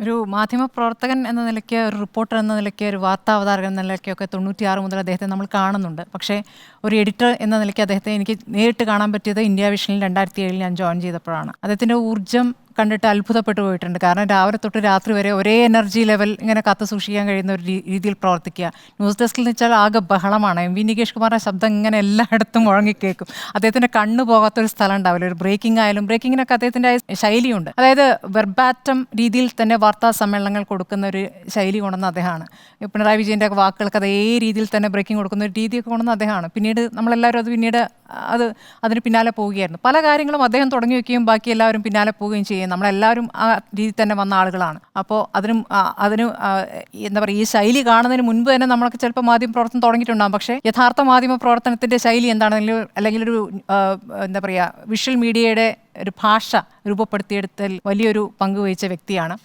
ഒരു മാധ്യമപ്രവർത്തകൻ എന്ന നിലയ്ക്ക്, ഒരു റിപ്പോർട്ടർ എന്ന നിലയ്ക്ക്, ഒരു വാർത്താ അവതാരകൻ എന്ന നിലയ്ക്കൊക്കെ 96 മുതൽ അദ്ദേഹത്തെ നമ്മൾ കാണുന്നുണ്ട്. പക്ഷേ ഒരു എഡിറ്റർ എന്ന നിലയ്ക്ക് അദ്ദേഹത്തെ എനിക്ക് നേരിട്ട് കാണാൻ പറ്റിയത് ഇന്ത്യ വിഷനിൽ 2007 ഞാൻ ജോയിൻ ചെയ്തപ്പോഴാണ്. അദ്ദേഹത്തിൻ്റെ ഊർജ്ജം കണ്ടിട്ട് അത്ഭുതപ്പെട്ടു പോയിട്ടുണ്ട്. കാരണം രാവിലെ തൊട്ട് രാത്രി വരെ ഒരേ എനർജി ലെവൽ ഇങ്ങനെ കാത്തു സൂക്ഷിക്കാൻ കഴിയുന്ന ഒരു രീതിയിൽ പ്രവർത്തിക്കുക. ന്യൂസ് ഡെസ്കിൽ എന്ന് വെച്ചാൽ ആകെ ബഹളമാണ്. എം വി നികേഷ് കുമാറിൻ്റെ ശബ്ദം ഇങ്ങനെ എല്ലായിടത്തും മുഴങ്ങിക്കേൾക്കും. അദ്ദേഹത്തിൻ്റെ കണ്ണ് പോകാത്തൊരു സ്ഥലം ഉണ്ടാവില്ല. ഒരു ബ്രേക്കിംഗ് ആയാലും ബ്രേക്കിങ്ങിനൊക്കെ അദ്ദേഹത്തിൻ്റെ ശൈലിയുണ്ട്. അതായത് വെർബാറ്റം രീതിയിൽ തന്നെ വാർത്താ സമ്മേളനങ്ങൾ കൊടുക്കുന്ന ഒരു ശൈലി കൊണ്ടുവന്ന അദ്ദേഹമാണ്. പിണറായി വിജയൻ്റെ വാക്കുകൾക്ക് അതേ രീതിയിൽ തന്നെ ബ്രേക്കിംഗ് കൊടുക്കുന്ന ഒരു രീതിയൊക്കെ കൊണ്ടുവന്ന അദ്ദേഹമാണ്. പിന്നീട് നമ്മളെല്ലാവരും അതിന് പിന്നാലെ പോവുകയായിരുന്നു. പല കാര്യങ്ങളും അദ്ദേഹം തുടങ്ങി വയ്ക്കുകയും ബാക്കി എല്ലാവരും പിന്നാലെ പോവുകയും ചെയ്യും. നമ്മളെല്ലാവരും ആ രീതിയിൽ തന്നെ വന്ന ആളുകളാണ്. അപ്പോൾ അതിന് എന്താ പറയുക, ഈ ശൈലി കാണുന്നതിന് മുൻപ് തന്നെ നമ്മളൊക്കെ ചിലപ്പോൾ മാധ്യമ പ്രവർത്തനം തുടങ്ങിയിട്ടുണ്ടാകും. പക്ഷേ യഥാർത്ഥ മാധ്യമ പ്രവർത്തനത്തിൻ്റെ ശൈലി എന്താണെങ്കിലും, അല്ലെങ്കിൽ ഒരു എന്താ പറയുക, വിഷ്വൽ മീഡിയയുടെ ഒരു ഭാഷ രൂപപ്പെടുത്തിയെടുത്തതിൽ വലിയൊരു പങ്ക് വഹിച്ച വ്യക്തിയാണ്.